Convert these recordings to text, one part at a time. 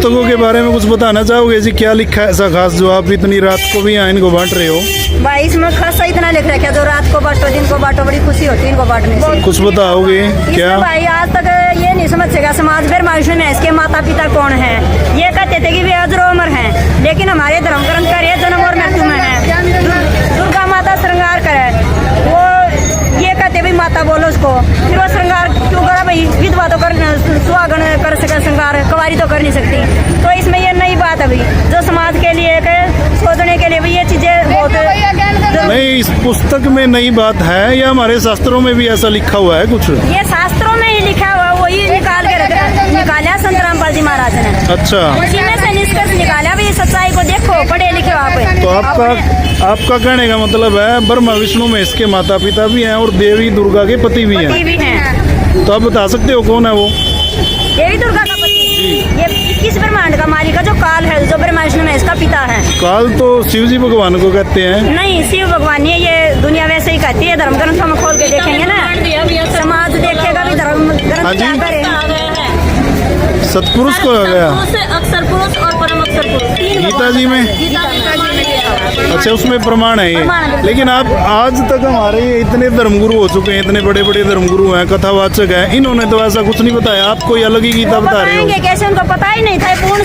पुस्तकों के बारे में कुछ बताना चाहोगे जी? क्या लिखा है ऐसा खास जो आप इतनी रात को भी यहाँ इनको बांट रहे हो? भाई इसमें खासा इतना लिख रखा है, जो रात को बांटो दिन को बांटो, बड़ी खुशी होती है इनको बांटने से। कुछ बताओगे क्या? भाई आज तक ये नहीं समझ सका समाज फिर मायूस में इसके माता पिता कौन है। ये कहते थे कि वे अजरो अमर हैं, लेकिन हमारे धर्म ग्रंथ का ये जन्म और मृत्यु में है। दुर्गा माता श्रृंगार करे, वो ये कहते भाई माता बोलो उसको, फिर वो श्रृंगार क्यों करा भाई? विधवा तो कर, सुहागन कर सके श्रृंगार, कुंवारी तो कर नहीं सकती। तो इसमें ये नई बात है भाई, जो समाज के लिए सोचने के लिए भी ये चीजें बहुत नहीं। इस पुस्तक में नई बात है या हमारे शास्त्रों में भी ऐसा लिखा हुआ है कुछ? ये शास्त्रों में ही लिखा हुआ, वही निकाला संत रामपाल जी महाराज ने। अच्छा, उसी में से निष्कर्ष निकाला भाई, सच्चाई को देखो, पढ़े लिखे आप। तो आपका कहने का मतलब है ब्रह्मा विष्णु महेश के माता पिता भी हैं और देवी दुर्गा के पति भी हैं। तो आप बता सकते हो कौन है वो? देवी दुर्गा का पति ये 21 ब्रह्मांड का मालिक है, जो काल है, जो ब्रह्मा विष्णु महेश का पिता है। काल तो शिव जी भगवान को कहते हैं। नहीं, शिव भगवान ये दुनिया वैसे ही कहती है। धर्म ग्रंथों में खोल के देखेंगे ना, समाज देखेगा भी धर्म ग्रंथ क्या करे। सतपुरुष को आ गया, अक्षर पुरुष और परम अक्षर पुरुष गीता जी में। अच्छा, उसमें प्रमाण है ये। लेकिन आप आज तक हमारे इतने धर्मगुरु हो चुके हैं, इतने बड़े बड़े धर्मगुरु हैं, कथावाचक हैं, इन्होंने तो ऐसा कुछ नहीं बताया। आप कोई अलग ही गीता बता रहे हो। कैसे उनको पता ही नहीं था। पूर्ण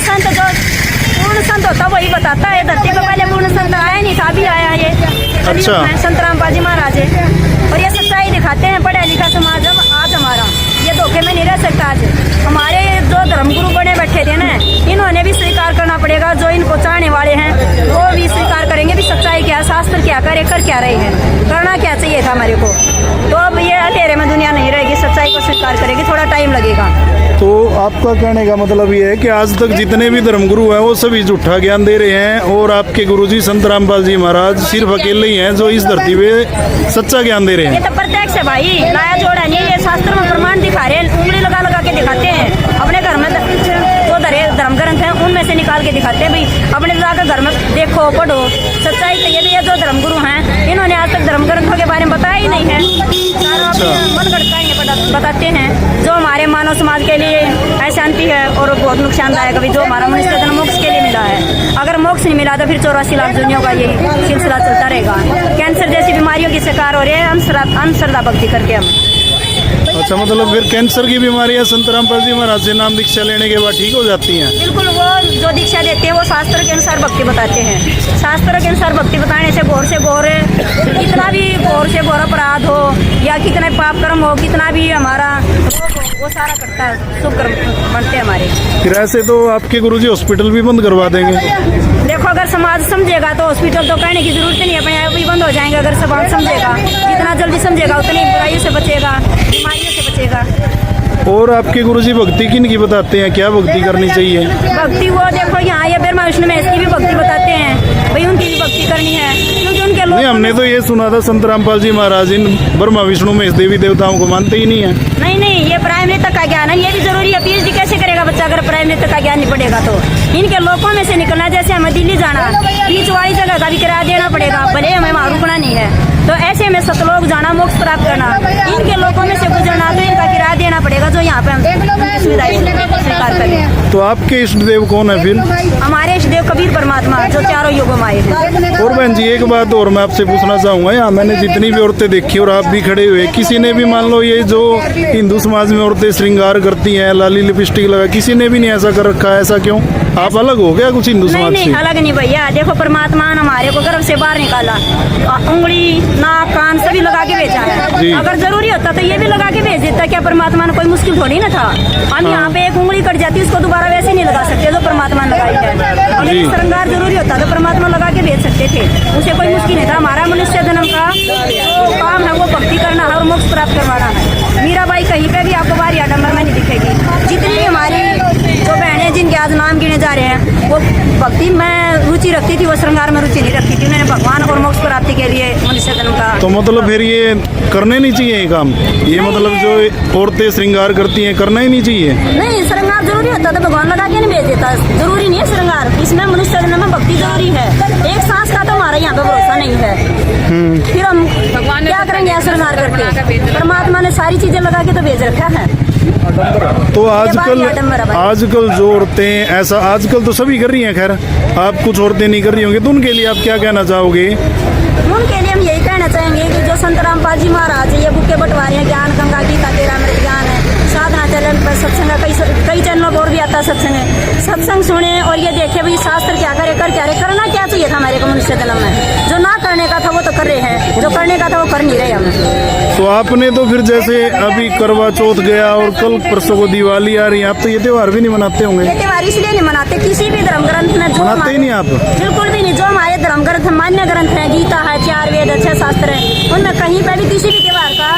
संत होता वही बताता है। धरती पर पहले पूर्ण संत आया नहीं था, अभी आया ये। अच्छा, संत रामपाल जी महाराज है और ये सच्चाई दिखाते हैं। पढ़ा लिखा समाज आज हमारा ये धोखे में नहीं रह सकता। आज हमारे जो धर्मगुरु बने बैठे थे ना, इन्होंने भी स्वीकार करना पड़ेगा। जो इनको चाहने वाले हैं वो भी स्वीकार करेंगे भी सच्चाई क्या, शास्त्र क्या करे, कर क्या रहे हैं, करना क्या चाहिए था हमारे को। तो अब ये अंधेरे में दुनिया नहीं रहेगी, सच्चाई को स्वीकार करेगी, थोड़ा टाइम लगेगा। तो आपका कहने का मतलब ये है कि आज तक जितने भी धर्मगुरु हैं वो सभी झूठा ज्ञान दे रहे हैं और आपके गुरुजी संत रामपाल जी महाराज सिर्फ अकेले ही हैं जो इस धरती पे सच्चा ज्ञान दे रहे हैं। ये तो प्रत्यक्ष है भाई, लाया जोड़ा नहीं। ये शास्त्र में प्रमाण दिखा रहे हैं, उंगली लगा लगा के दिखाते हैं। अपने घर में जो धर्म ग्रंथ है उनमें से निकाल के दिखाते हैं भाई। अपने जाकर घर में देखो, पढ़ो, सच्चाई तो ये भी है। जो धर्मगुरु हैं इन्होंने आज तक धर्म ग्रंथों के बारे में बताया ही नहीं है। मन गढ़ बताते हैं जो हमारे मानव समाज के लिए अशांति है और बहुत नुकसानदायक है। जो हमारा मनुष्य जन्म मोक्ष के लिए मिला है, अगर मोक्ष नहीं मिला तो फिर 84 लाख दुनिया का यही सिलसिला चलता रहेगा। कैंसर जैसी बीमारियों की शिकार हो रहे हैं हम श्रद्धा भक्ति करके। हम अच्छा, मतलब फिर कैंसर की बीमारियां संत रामपाल जी महाराज से नाम दीक्षा लेने के बाद ठीक हो जाती हैं? बिल्कुल, वो जो दीक्षा देते हैं वो शास्त्र के अनुसार भक्ति बताते हैं। शास्त्र के अनुसार भक्ति बताने से घोर से घोर कितना भी घोर से घोर अपराध हो या कितना पाप कर्म हो, कितना भी हमारा वो सारा करता है, शुभ कर्म बनते हैं हमारे। फिर ऐसे तो आपके गुरुजी हॉस्पिटल भी बंद करवा देंगे। देखो, अगर समाज समझेगा तो हॉस्पिटल तो कहने की जरूरत नहीं है, अपने आप ही बंद हो जाएंगे। अगर समाज समझेगा, जितना जल्दी समझेगा उतनी बुराइयों से बचेगा, बीमारियों से बचेगा। और आपके गुरुजी भक्ति किन की बताते हैं, क्या भक्ति करनी चाहिए? भक्ति वो देखो यहाँ ये ब्रह्मा विष्णु में इसकी भी भक्ति बताते हैं भाई, उनकी भी भक्ति करनी है क्योंकि उनके लोग। हमने तो ये सुना था संत रामपाल जी महाराज इन ब्रह्मा विष्णु में देवी देवताओं को मानते ही नहीं है। नहीं, ये प्राइमरी तक का ज्ञान है, ये भी जरूरी है। PhD कैसे करेगा बच्चा अगर प्राइमरी तक का ज्ञान नहीं पड़ेगा? तो इनके लोगों में से निकलना, जैसे हमें दिल्ली जाना, बीच वाली जगह का भी किराया देना पड़ेगा, भले हमें वहाँ रुकना नहीं है। तो ऐसे में सतलोक जाना, मोक्ष प्राप्त करना, इनके लोगों में से गुजरना, तो इनका किराया देना पड़ेगा, जो यहाँ पे हम सुविधाएं स्वीकार करें। तो आपके इष्ट देव कौन है फिर? हमारे इष्ट देव कबीर परमात्मा, जो चारों युगों में आए हैं। और बहन जी, एक बात और मैं आपसे पूछना चाहूँगा, यहाँ मैंने जितनी भी औरतें देखी और आप भी खड़े हुए, किसी ने भी मान लो ये जो हिंदू समाज में औरतें श्रृंगार करती हैं, लाली लिपस्टिक लगा, किसी ने भी नहीं ऐसा कर रखा है, ऐसा क्यों? आप अलग हो गया कुछ हिंदू समाज से? नहीं, अलग नहीं भैया। देखो, परमात्मा ने हमारे को गर्भ से बाहर निकाला, उंगली, नाक, कान सभी लगा के भेजा है। अगर जरूरी होता तो ये भी लगा के भेज देता। क्या परमात्मा ने कोई मुश्किल थोड़ी ना था। हम यहाँ पे एक उंगली कट जाती, उसको दोबारा वैसे नहीं लगा सकते जो परमात्मा ने लगाई है। अगर श्रृंगार जरूरी होता तो परमात्मा लगा के भेज सकते थे, उसे कोई मुश्किल नहीं था। हमारा मनुष्य जन्म का काम है वो भक्ति करना है और मोक्ष प्राप्त करवाना है। मीराबाई कहीं पे भी आपको बाहर आडम्बर में नहीं दिखेगी। जितनी भी हमारी जो बहनें जिनके आज नाम गिने जा रहे हैं, वो भक्ति में रुचि रखती थी, वो श्रृंगार में रुचि नहीं रखती थी। उन्होंने भगवान और मोक्ष प्राप्ति के लिए मनुष्य जन्म का। तो मतलब फिर ये करने नहीं चाहिए ये काम? ये मतलब जो औरतें श्रृंगार करती हैं करना ही नहीं चाहिए? नहीं, श्रृंगार जरूरी होता तो भगवान लगा के नहीं भेज देता। जरूरी नहीं है श्रृंगार, इसमें मनुष्य जन्म में भक्ति जरूरी है। एक सांस का तो हमारा यहाँ पे भरोसा नहीं है, फिर हम क्या करेंगे श्रृंगार करके? परमात्मा ने सारी चीजें लगा के तो भेज रखा है। तो आजकल आडंबर है भाई। आजकल जो औरतें ऐसा आजकल तो सभी कर रही हैं, खैर आप कुछ औरतें नहीं कर रही होंगी, तो उनके लिए आप क्या कहना चाहोगे? उनके लिए हम यही कहना चाहेंगे कि जो संत रामपाल जी महाराज ये बुक के बंटवारे हैं, ज्ञान गंगा गीता तेरा अमृत ज्ञान है, साधना चैनल पर सत्संग है, कई चैनलों पर भी आता है सत्संग है, सत्संग सुने और ये देखे भाई शास्त्र क्या करे, कर क्या रहे, करना क्या चाहिए था हमारे को मनुष्य जन्म में, जो ना करने का था वो तो कर रहे हैं, जो करने का था वो कर नहीं रहे हम। तो आपने तो फिर जैसे अभी करवा चौथ गया और कल परसों को दिवाली आ रही है, आप तो ये त्योहार भी नहीं मनाते होंगे? ये त्योहार इसलिए नहीं मनाते, किसी भी धर्म ग्रंथ में जो मनाते ही नहीं आप? बिल्कुल भी नहीं, जो हमारे धर्म ग्रंथ मान्य ग्रंथ है, गीता है, 4 वेद, 6 शास्त्र है, उनमें कहीं पर भी किसी भी त्योहार का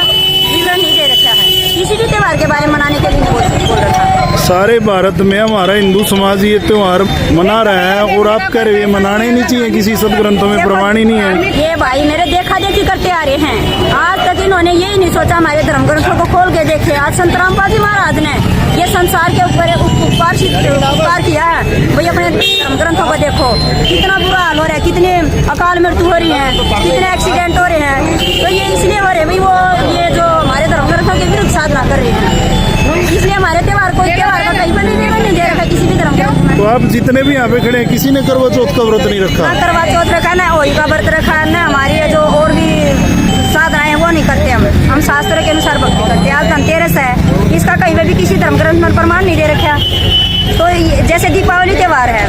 विवरण नहीं दे रखा है, किसी भी त्योहार के बारे में मनाने के लिए नहीं बोल रखा। सारे भारत में हमारा हिंदू समाज ये त्योहार मना रहा है और आप कह रहे हैं मनाने नहीं चाहिए, किसी सदग्रंथों में प्रमाण ही नहीं है। ये भाई मेरे देखा देखी करते आ रहे हैं, आज तक इन्होंने यही नहीं सोचा हमारे धर्म ग्रंथों को खोल के देखे। आज संत रामपाल जी महाराज ने ये संसार के ऊपर उपकार किया है, भाई अपने धर्म ग्रंथों को देखो कितना बुरा हाल हो रहा है, कितने अकाल मृत्यु हो रही है, कितने एक्सीडेंट हो रहे हैं, तो ये इसलिए हो रहे भाई वो ये जो हमारे धर्म ग्रंथों के विरुद्ध साधना कर रहे हैं, इसलिए हमारे त्योहार को त्योहार का कहीं पर नहीं दे रखा किसी भी धर्म ग्रंथ में। तो आप जितने भी यहाँ पे खड़े हैं किसी ने करवा चौथ का व्रत नहीं रखा? हाँ, करवा चौथ रखा है ना, होली का व्रत रखा है ना, हमारी ये जो और भी साधनाएं हैं वो नहीं करते हम शास्त्र के अनुसार भक्ति करते हैं। आज धनतेरस है, इसका कहीं पर भी किसी धर्म ग्रंथ में प्रमाण नहीं दे रखा। तो जैसे दीपावली त्योहार है,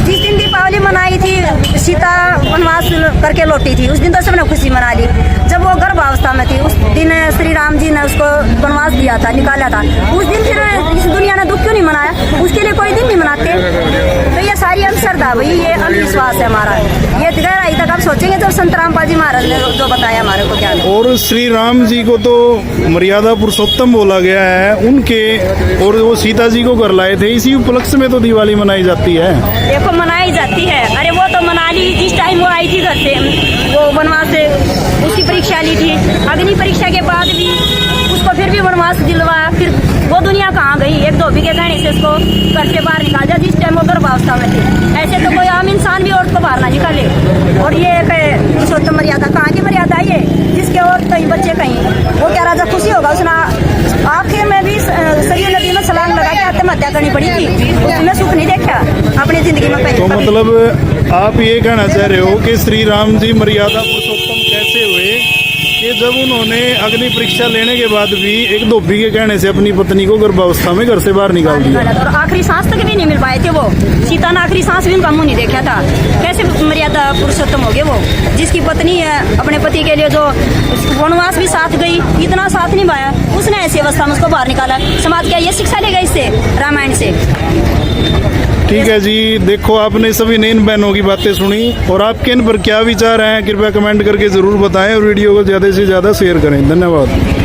जिस दिन दीपावली मनाई थी सीता वनवास करके लौटी थी, उस दिन तो सबने खुशी मना ली। जब वो गर्भावस्था में थी उस दिन श्री राम जी ने उसको वनवास दिया था, निकाला था, उस दिन फिर इस दुनिया ने दुख क्यों नहीं मनाया? उसके लिए कोई दिन नहीं मनाते। तो ये सारी अंधश्रद्धा भाई, ये अंधविश्वास है हमारा, ये गहराई तक आप सोचेंगे जब संत रामपाल जी महाराज ने जो बताया हमारे को क्या। और श्री राम जी को तो मर्यादा पुरुषोत्तम बोला गया है उनके, और वो सीता जी को घर लाए थे, इसी उपलक्ष्य में तो दिवाली मनाई जाती है। देखो मनाई जाती है, अरे वो तो मना ली जिस टाइम वो आई थी घर से, वो वनवास से उसकी परीक्षा ली थी, अग्नि परीक्षा के बाद भी उसको फिर भी वनवास दिलवाया, फिर वो दुनिया कहाँ गई? एक धोबी के कहने से उसको घर से बाहर निकाल दिया जिस टाइम वो गर्भावस्था में थी। ऐसे तो कोई आम इंसान भी औरत को बाहर ना निकाले, और ये पुरुषोत्तम मर्यादा कहाँ की मर्यादा है ये, जिसके और कहीं बच्चे कहीं, वो क्या राजा खुशी होगा? उसने आखिर में भी सरयू नदी में छलांग लगा के आत्महत्या करनी पड़ी थी, उसमें सुख नहीं देखा अपनी जिंदगी में। तो मतलब आप ये कहना चाह रहे हो कि श्री राम जी मर्यादा पुरुषोत्तम कैसे हुए कि जब उन्होंने अग्नि परीक्षा लेने के बाद भी एक धोबी के कहने से अपनी पत्नी को गर्भावस्था में घर से बाहर निकाल दिया, और आखिरी सांस तक भी नहीं मिल पाए थे वो, सीता ने आखिरी सांस भी उनका मुंह नहीं देखा था। कैसे मर्यादा पुरुषोत्तम हो गए वो? जिसकी पत्नी है अपने पति के लिए जो वनवास भी साथ गई, इतना साथ निभाया, उसने ऐसी अवस्था में उसको बाहर निकाला। समाज क्या ये शिक्षा लेगा इससे, रामायण से? ठीक है जी, देखो आपने सभी नैन बहनों की बातें सुनी और आपके इन पर क्या विचार हैं कृपया कमेंट करके ज़रूर बताएं और वीडियो को ज़्यादा से ज़्यादा शेयर करें। धन्यवाद।